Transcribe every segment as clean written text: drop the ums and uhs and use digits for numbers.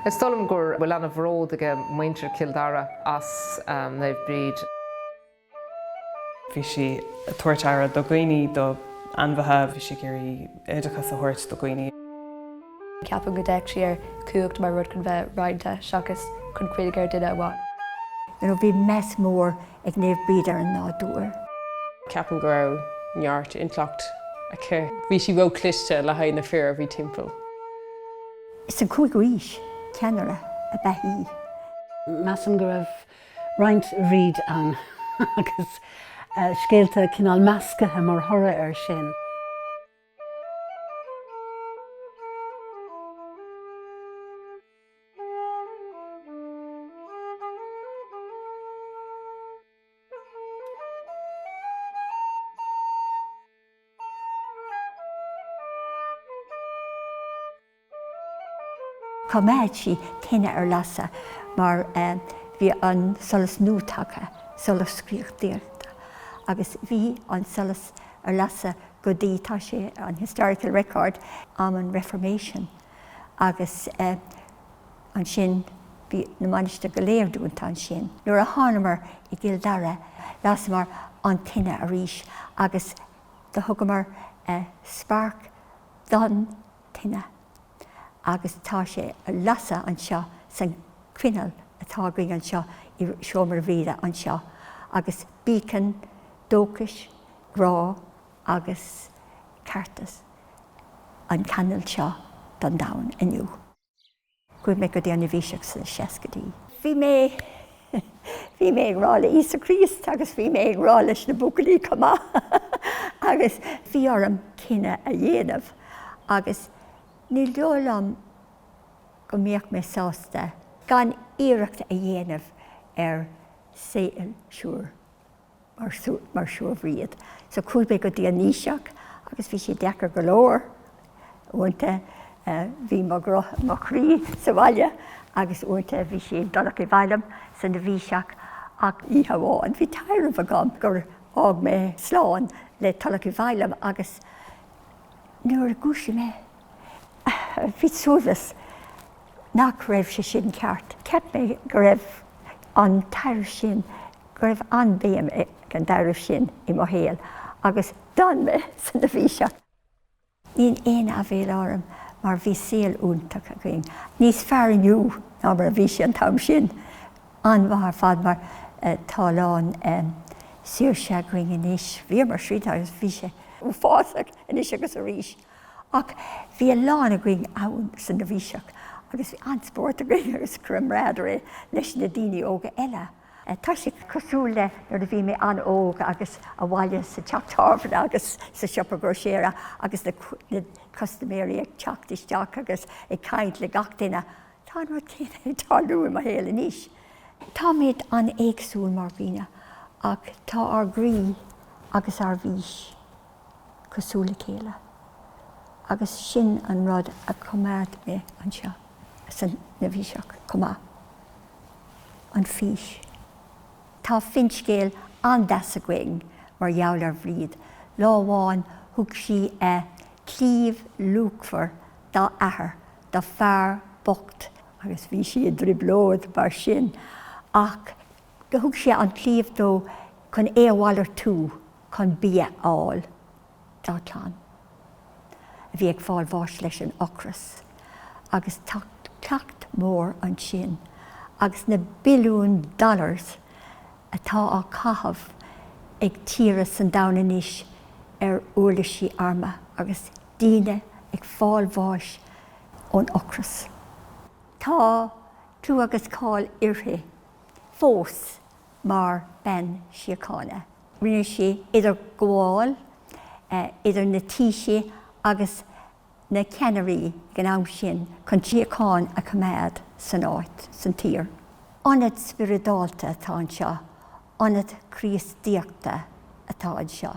Is stolam gur bhfuil anna bhród ag muintir Dara as na Bríd. Bhí si tuairt ara do gcuoine do anmhatha, bhí si géirí éideachas a thuirt do gcuoine. Ceapan go déag sí ar cúacht mar rud chun bheith ráidte seachas chun cuidig ar duine amháin. Bhí meas mór ag naomh Bríd ar an nádúr. Ceapan go raibh neart intlacht a cur. Bhí si bhó cliste le haid na fear a bhí timpeall. Is an cúig ríis ceanara a bheithí. Measam go raibh roinnt Bríd an agus scéalta cinál meascathe mar thora ar sin. Coméid si tine ar lasa mar bhí an solas nútacha, solas scríochtaíochta. Agus bhí an solas ar lasa go dtí tá sé an historical record am an Reformation. Agus an sin bhí na maiste go léirúnta an sin. Nuair a tháinomar I gCill Dara, las mar an tine a ríis agus de thugamar spark don tine. Agus tá sé a lasa an seo san cuineal atá gaoin an seo I seomar bhíre an seo. Agus bícan, dóchais, rá agus cartas an canal seo don dain aniu. Cuid mé go dtí an bhíseach sa seascadí. Bhí mé ag rá le Ísa Críost agus bhí mé ag rá leis na bucailí comá. Agus bhí orm cinenne a dhéanamh agus ní leolam go mbeadh mé sásta gan iireachta a dhéanamh ar saoil siúr mar siúr Bríd. So cúil mé go dtí an níiseach agus bhí sé dechar go leor uanta bhí mar chrí sa bhaile agus uanta bhí sé dodach I Bhladhm san na bhíseach ach í hamháin. Bhí tairmh agam gur ág mé sláán le talach I Bhladhm agus nuair a gúise mé. Bhí súlas nach raibh sé sin ceart. Ceap mé go raibh an tair sin, go raibh an béam an dairh sin I mo héal agus don me san na bhíseach. Níl éana a bhéal orm mar bhí saoil úntaach a gcuin. Níos fear inniu ná mar a bhí sé an tam sin. An bhar fad mar táláin siúrse a gcuin inis. Bhí mar sríd agus bhí sé fásaach inis agus a ríis. Ach bhí a lán a gcuin ann san na bhíseach agus bhí anspórt a gcuin agus crumráidir leis na daoine óga eile. Tá sé cosúil le nuair a bhí mé an óga agus a bhaile sa teachtábhair agus sa siopa groséire agus na customéirí ag teacht isteach agus ag caint le gach duine. Tá nuair céine talú I mo héal inis. Tá méid an éagsúil mar bhíine ach tá ar grí agus ar bhís cosúla céile. Agus sin an rud a cumáid mé an seo san na bhíseach cumá. An fís. Tá finscéal an deas a gcuing mar gheall ar Bríd. Láháin thug si clíomh lúcfar dá athair, dá fearr bocht agus bhí si a driblóid bar sin. Ach go thug si an clíomh dó chun éabháilir tú chun bia áil dá tlán. Bhí ag fáil bháis leis an ocras agus teacht mór an sin agus na billiún dollars atá á caitheamh ag tíre san domhan inis ar uirlisí arma agus daoine ag fáil bháis ón ocras. Tá tú agus cáil uirthi fós mar ben siacána. Rinne sé idir gháil, idir na tíise agus na ceannarí gan am sin chun siacáin a cuméad san áit, san tír. Anad spiridáalta atá an seo, anad chríostíochta atá an seo,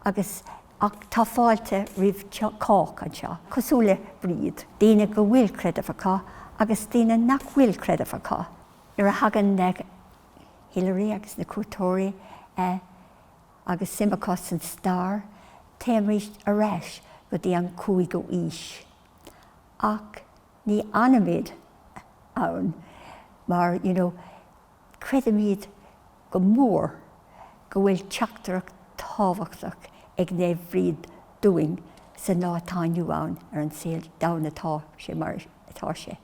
agus ach tá fáilte rih cách an seo. Cosúla Bríd, daoine go bhfuil creideamh acu agus daoine nach bhfuil creideamh acu. Nuair a hagan na Hillary agus na cuatóirí agus simachos an star, téimríist a reis go dtí an cúig go ís. Ach ní anamid ann. Mar, credim iad go mór go bhfuil teachtarach tábhachtach ag né Bhríd doing sa nátáinniú ann an saoil dán atá sé mar atá sé.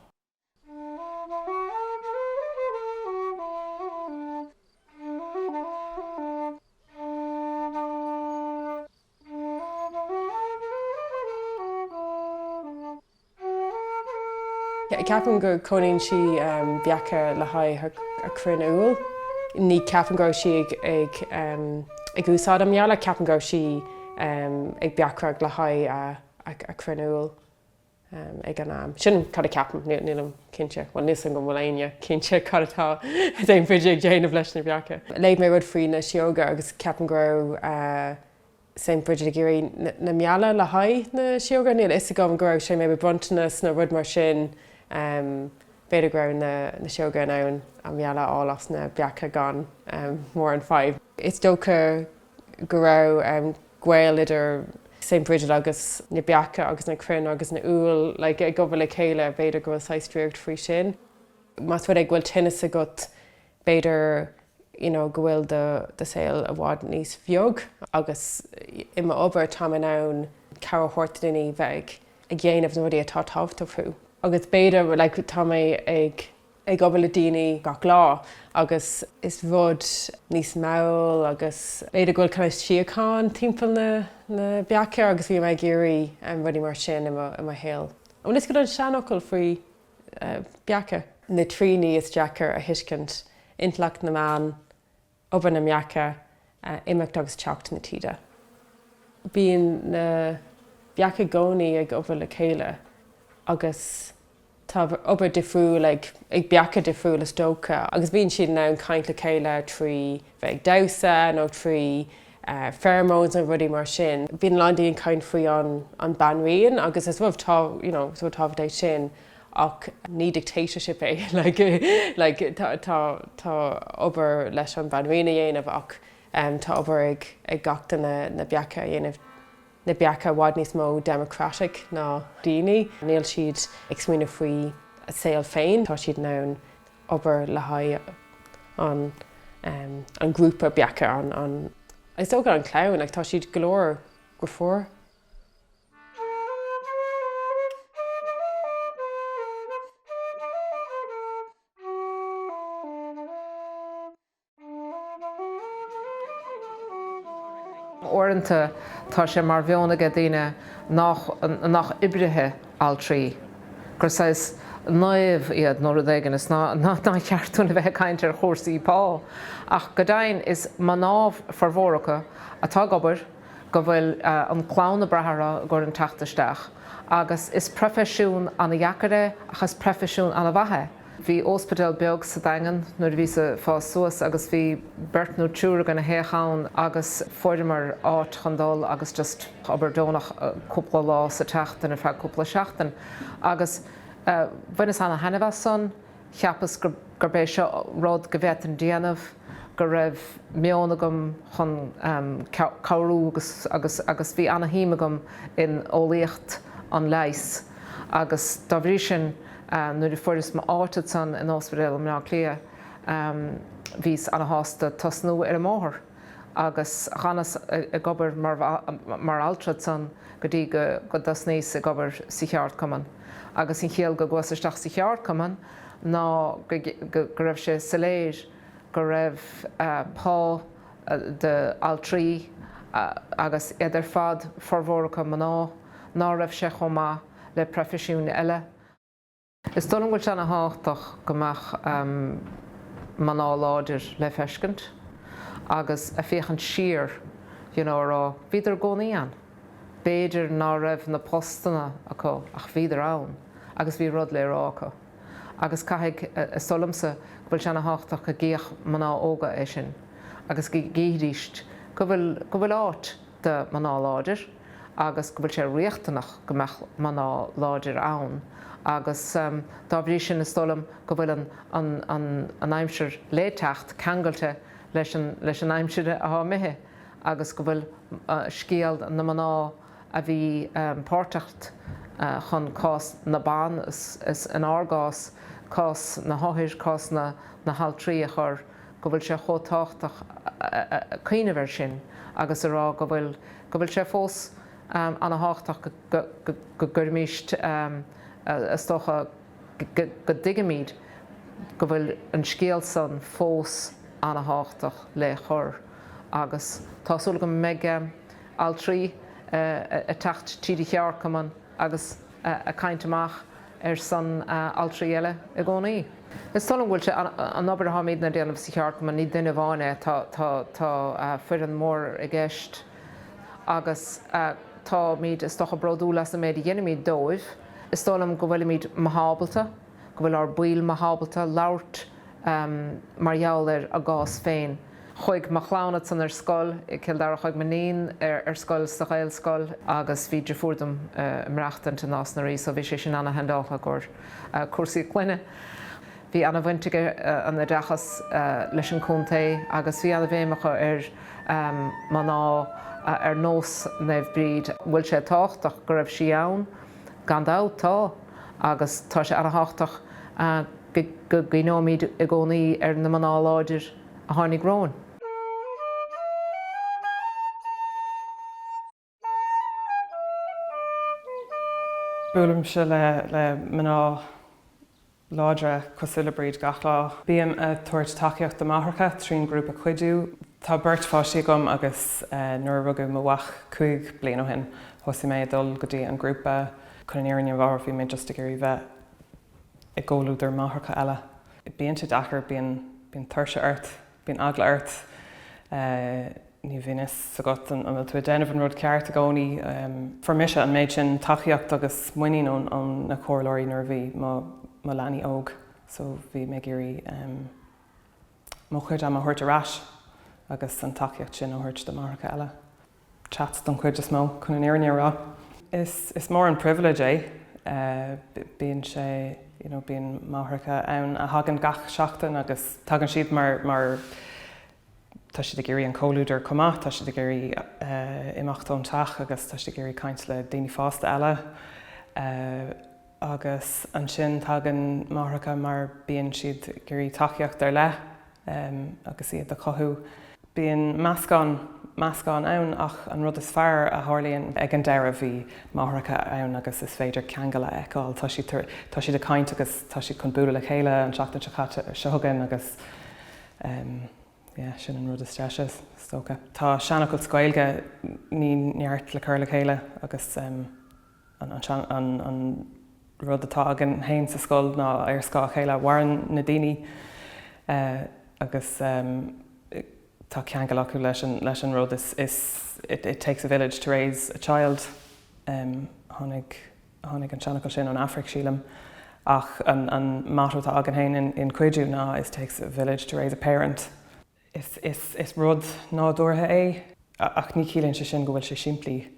Ceapan gur conaíonn si bheacha le haith a cruinn úil. Ní ceapan gur si ag úsáid am mealla, ceapan gur si ag beacrag le haith a cruinn úil ag an am. Sin cad a ceapan nílam cinse, well níos an go mholaine cinse cad atá déon fuide ag déanamh leis na bheacha. Léigh mé rud faoin na seoga agus ceapan gur St. Bridget Geary na mealla le haith na seoga níl is go go sé mé buntanas na rud mar sin beidir gur na seoga ann a mealla álas na beacha gan mór an 5. Is dócha go raibh ghaol idir St. Bridget agus na beacha agus na crunn agus na úil le ag go bhfuil le chéile beidir go bhfuil saistríocht faoi sin. Mas bhfuil ag bhfuil tinnis agat beidir go bhfuil de saoil a bhád níos bheog agus imime obair tá ann cara thuirtaí bheith ag dhéanamh na rudí atá tábhachtach fiú. Agus beidir tá mé ag obair le daoine gach lá agus is rud níos máil agus beidir go bhfuil kind of siocán timpeall na beacha agus bhí mé géirí rudí mar sin i mo héal. An is go an seanachil faoi beacha. Na tríní is deachar a thuiscint intleacht na man obair na meacha imeacht agus teacht na tíide. Bíonn na beacha gcónaí ag obair le chéile agus tá obair difriúil ag beacha difriúil is dócha agus bíonn siad ná caint le chéile trí bheith damhsa nó trí pheromones an rudí mar sin. Bíonn landaíon caint faoi an banríon agus is bhfuh tábhacht sin ach ní dictatorship tá obair leis an banrína dhéanamh ach tá obair ag gachta na beacha dhéanamh na beacha bhád níos mó democratic ná daoine. Níl siad ag smaoinú faoi a saoil féin, tá siad ná obair le haith an grúpa beacha an is tógad an clán ag tá siad go leor go fór. Orintanta tá sé mar bheonnaige daoine nach ibrithe all trí. Gur says naomh iad nóair dhéigean is ná cheartúna bheith caint ar chósaí pá. Ach go dainn is manámh farmhóracha atá gobar go bhfuil an clán na brathra gur an teachtaisteach. Agus is profisiún anna dheacare achas profisiún anna bhathe. Bhí ospidéal beag sa daingan nuair bhí sa fás suas agus bhí bertnú trúra gan na héachán agus foiidir áit chundal agus just obair dónach cúpla lá sa teachtain ar feadh cúpla seachtain. Agus bhaine anna henamh son, cheapas gur bééis seo rád go bheith an déanamh go raibh meánagam chun cabhrú agus bhí anna híimegam in ólaíocht an leis. Agus dá bhrí sin nuair fuiris má áitid san in ospidéal am ná clia bhís anna hásta tosnú ar an máthair. Agus chanas a gobar mar altrad san go dtí go dasníos a gobar sa cheart cuman. Agus in chéal go gcuaisteach sa cheart cuman ná go raibh sé sa léir go raibh pá de altrí agus idir fad farmhóracha ná raibh sé chomá le profisiún eile. Is dónn bhfuil sena háach gomach maná láidir le feiscint agus a féchan siar rá bhíidir gcónaí an. Béidir ná raibh na postanna acu ach bhíidir ann agus bhí rud le rá acu. Agus caiigh solamsa bhfuil sena háach go gcíoch maná óga é sin. Agus géiríist go bhfuil áit de maná láidir agus go bhfuil sé riachtanach gomach maná láidir ann. Agus dá bhrí sin na stolam go bhfuil an aimseir léiteacht ceangailte leis an aimseire a mithe agus go bhfuil scéal na maná a bhí páirteacht chun cás na bán is an árgás cos na háthir cos na haltrí a chur go bhfuil sé chótáchtach cuiinehar sin agus ará go bhfuil sé fós anna háchtach go gurmíist stocha go digamíd go bhfuil an scéal san fós anna háchtach le chur agus tásúla go méid altrí a tacht tíad chearcaman agus a caiint amach san altrí eile a gcónaí. Is stolam bhfuil sé an obair a háid na déanamh sa chearcaman ní duine bháine tá fuir an mór a gceist agus tá míad is stocha broadú las na méid a dhéana míad dóibh. Is stolam go bhfuil míad mahábalta, go bhfuil ar buil mahábalta, labhairt margheall a gás féin. Chuig má chlána san ar scoil, I Dara chuig manín ar scoil sa chail scoil agus bhí de fuardam mreachtant an nás na rí, so bhí sé sin anna hendácha gur cuasaí cluine. Bhí anna bhaintige an na dachas leis an cúntaí agus bhí anna bhéimecha ar maná ar nós nefh Bríd bhfuil sé táchtach go raibh sí ann gan dátá agus tá sé anna háchtach go gníomíid I gcónaí ar na maná láidir a tháinig róin. Bualadhm se le maná láidre cosúla Bríd gach lá. Bíam a tuairt takeíocht do maithreacha trín grúpa cuidú. Tá beirt fáistí gom agus nuair a rugadh mo bhac 5 bliain ó shin. Thosaigh mé dul go dtí an grúpa chun an éireann bhar bhí mé just a gurí bheith I ggóladh ar maithreacha eile. Bíonn siad achar bíon tuirse ort, bíon agla ort. Ní bhínas sa got an tú déanamh an rud ceart a gcónaí formise an méid sin takeíocht agus muoín an na chomhlairí nuair bhí má leanaí óg. So bhí mé gurí mo chuid am a thuirt arás agus an takeíocht sin ó thuirt do maithreacha eile. Chat don chuid is mó chun an éireann rá. Is mór an privilege bíonn sé bíon maithreacha ann a hagann gach seachtain agus tagann siad mar tá siad a géirí an cóúidir comá, tá siad a géirí imeachtón teach agus tá siad a géirí caint le daoine fásta eile. Agus an sin tagann maithreacha mar bíonn siad géirí takeíocht ar le agus iad a chothú. Bíonn meascán ann ach an rud is fearr a tharlaíonn ag an Dara bhí maithreacha ann agus is féidir ceangaile eáil. Tá siad a caint agus tá siad chun bualadh le chéile an seachtain se chatte se thugann agus sin an rud is streises stocha. Tá seanachil scoilge ní neart le chur le chéile agus an rud atá agan hain sa scoil ná ar scá chéile bhain na daoine agus tá ceangail acu leis an rud it takes a village to raise a child. Tháinig an seanachil sin an Afric sílam ach an motto tá agan hain in cuidú ná it takes a village to raise a parent. Is rud nádúrtha ach ní cílann sé sin go bhfuil sé simplí.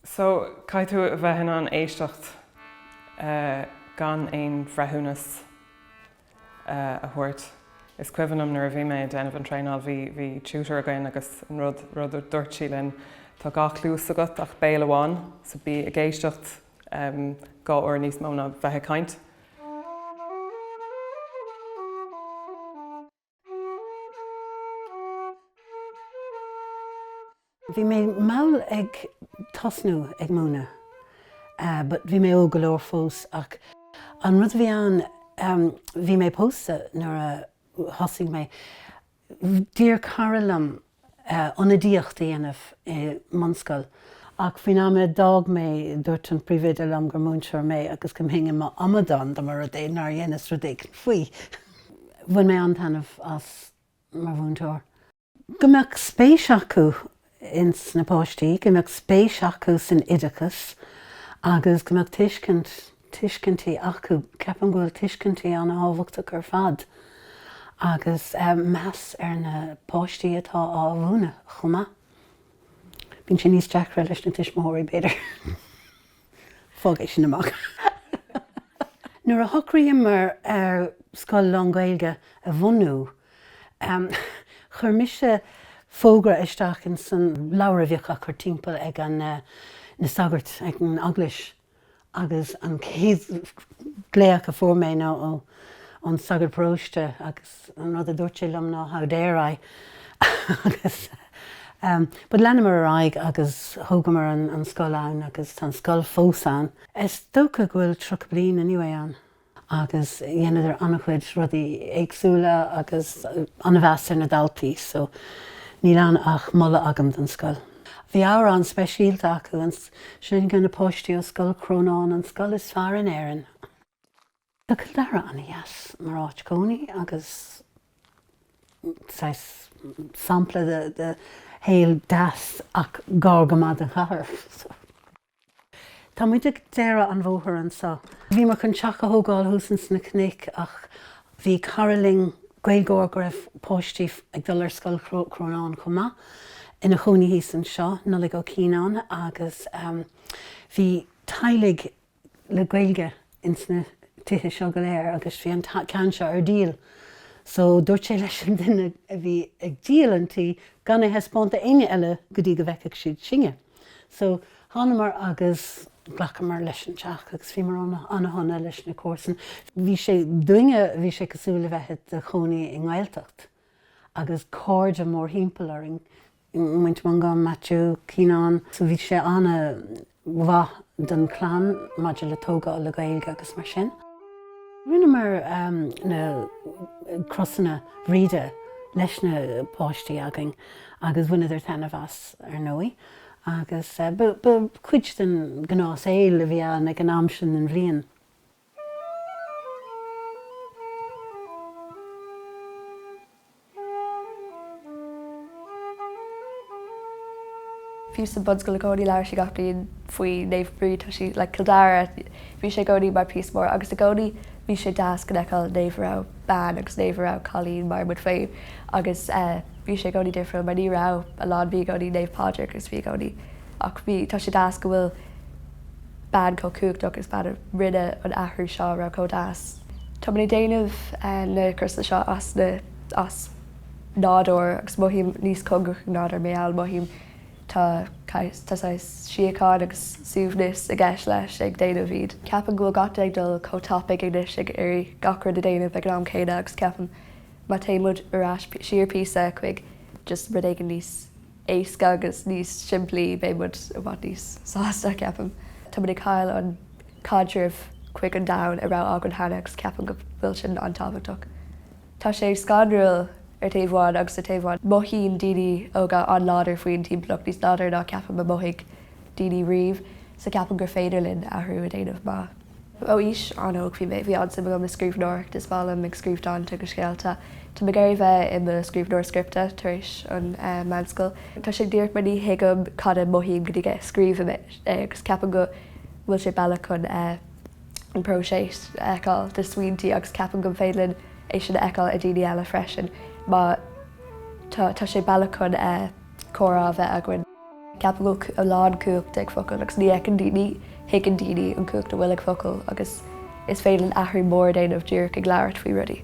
So caiith tú a bheithin an éisteacht gan éon bhreithúnas a thuirt. Is cuimhnam nuair a bhí mé déanamh an tréineáil bhí tutor againn agus an rud dúirt sílan tá gach lús agat ach béal amháin, so bí a géisteacht gá uair níos mó na bheithe caint. Bhí mé maol ag tosnú ag múna, but bhí mé ó go leor fós ach an rud bhí an bhí mé pósta nuair a thosaigh mé dír caralam ionadíocht dhéanamh monscoil ach bhí ná mé dag mé dúirt an príomhéidir am gur múnseir mé agus go mhinge má amadan do mar a dé nar dhéanas rudaigh faoi. Bhain mé antainmh as mar bhúntóir. Go mbeadh spéis acu ins na páistí, go mbeadh spéis acu san oideachas agus go mbeadh tuiscintí acu, ceapan go bhfuil tuiscintí an ábhachtach ar fad agus meas ar na páistí atá á bhúna chumá. Bhíonn sé níos deacra leis na tuismitheoirí beidir. Fág é sin amach. Nuair a thochraíonn mar ar scoil Long Gaeilge a bhunú, chuir mise fógra isteach in san labhra chur timpeall ag an na sagart ag an Eaglis agus an céad léach a fuair mé ná ó an sagad próiste agus an rud a dúirt sé lom ná how dare I agus but lena mar aig agus thugamar an scoil ann agus an scoil fós ann. Is dócha bhfuil tro bliain anyway an. Agus dhéanaidir annachhuid rudí éagsúla agus anmheasar na daltaí, so ní lean ach molla agam den scoil. Bhí ára an speisialta acu an sin gona póistí ó scoil crónán an scoil is fear in éireann. Tá Dara anna yes mar áit cónaí agus sampla de héal das ach gágamad an chahar. Tá muidir Dara an bhóthar an sa. Bhí mar chun teach a thógáil húsans na cnic ach bhí caroling gaelgóir go raibh póistí ag dul ar scoil crónán chumá ina chonaí híos an seo nula go cíán agus bhí tailig le gaelge in sna tithe seo go léir agus bhí an ceanse ar díal. So dúirt sé leis an duine a bhí ag díalantí gan é hespónta aine eile go dtí go bhfeiceadh siad singe. So tháinig agus ghlacamar leis an teach agus bhí mar anna honna leis na cósan. Bhí sé duine bhí sé cosúla bheithe de chonaí i ngáilteacht agus cóide mór hímpel ar muint man gan Matthew cíán. So bhí sé anna bha den chlán maidir le tóga le gaeilge agus mar sin. Rinne mar na crossanna Bríde leis na páistí agin agus bhuiidir tena bhas ar nóí. Agus chuid den gnás éil a bhí ag an amsin an bhliain. Bhí sa bud go le gádaí leir sé gachtaí faoi néomh Bríd tá sí le Dara bhí sé gádaí mar píos mór agus a gádaí bhí sé deas go deáil néomhrá ban agus néomhrá cholín mar mud féin agus bhí sé gádaí difriúil mar ní rá a lá bhí gádaí néomh páidir agus bhí gádaí ach bhí tá sé deas go bhfuil ban có cúach agus bad rinne an athhrú seo ra có deas. Tá mna déanamh na chusa seo as nádor agus mohím níos congach nádor méall mohím tá siáin agus suúhnis a gceis leis ag déanamh iad. Ceapan go gata ag dul cótápaigh agnis ag irí gachar de déanamh ag an céine agus ceapan má taimúd arás siar písa chuig just rud ag níos éasca agus níos siimplí béimúd a bhaid níos sásta ceapan. Tá ag cail an cadrih chuig an dain a rá agan hena agus ceapan go bhfuil sin an táhachtach. Tá sé scandrúil ar taobháin agus a taobháin mohín daoine óga an láidir faoin timplach níos láidir ná ceapan ba mothigh daoine riomh sa ceapan gur féidirlinn athhrú a déanamh má. Ó is an óg bhí an sim go na scríbhneoir is bálam ag scríbhdáanta go scéalta. Tá me géir bheith in na scríbhneoir scripta taréis an meanscoil. Tá sé dúirt mar ní hiigem cad mohín go dtí scríomh agus ceapan go bhfuil sé bailla chun an próséis eáil de swintíí agus ceapan go féidirlinn é sin eáil a daoine eile freisin. Má tá sé bailla chun chorá bheith a gin. Ceapan go a lán cúach ag focail agus ní ag an daoine hiag an daoine an cúach do bhfuil ag focail agus is féidirlinn athhrú mór déanamh dúr ag leabhart faoi rudaí.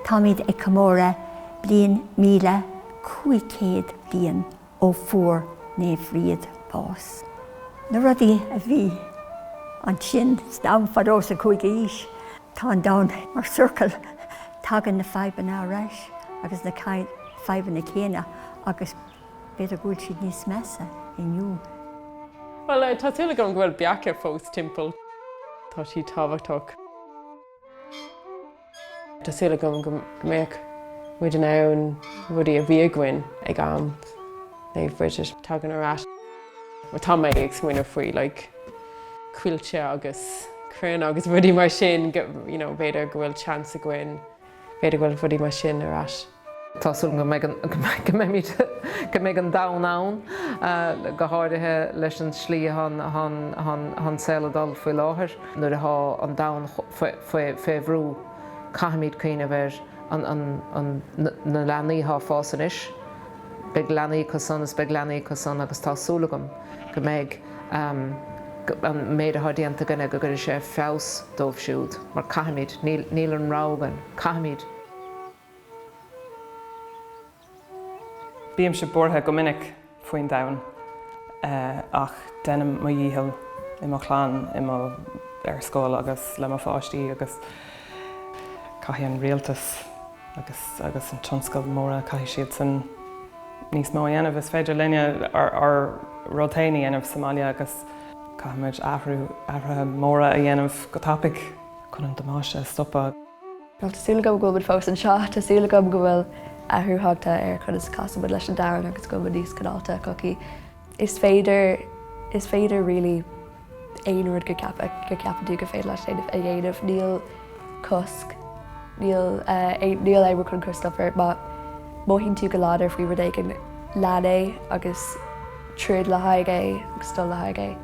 Tá míad ag comóra bliain 1500 bliain ó fuór néamh Bríd pás. Na rudaí a bhí an sin stam fadós a chuig is. Tá an dán mar circle tagan na feiban á reis agus na feiban na céine agus beidir gúil siad níos measa inniu. Well, tá tuaile go bhfuil beacha fós timpeall tá sí táhachtach. Tásúla go méoch muid an ann rudí a bhí gin ag am néomh British tagan arás. Má tá méid ag smuoine faoi le cuilte agus cruinn agus rudí mar sin beidir go bhfuil chance a gin beidir go bhfuil rudí mar sin arás. Tásúil go méid an damhnán go háirithe leis an slí an saoladal faoi láthair nuair a há an dam féhrú caiimiid cuoine bheith na leanaí fásan is. Beag leanaí cosán is beag leanaí cosán agus tásúlagam go méid an méid a thdaíonnta gine go gur sé fés dómh siúd mar caiimiid níl an rágan caiimiid. Bíam se bortha go minic faoin dain ach dennim mo díhil I mo chláán I mo ar scóil agus le mo fáistí agus caithí an rialtas agus an tionscail móra caithí siad san níos mó dhéanamh is féidir linne ar rotaine dhéanamh Somália agus caiimiid ahrathe móra a dhéanamh go tapig chun an damáiste stoppa. Tásúla go bhfuil fós an seo, Tásúla go bhfuil athúthachta ar chun is casabud leis an Dara agus go níos cadáta cocí. Is féidir rilí éonúir go ceapú go féad leis a dhéanamh níl cosc, níl éibre chun Christopher, má móhín tú go láidir faoi rud éigen lean é agus tríd le haigé agus dul le haigé.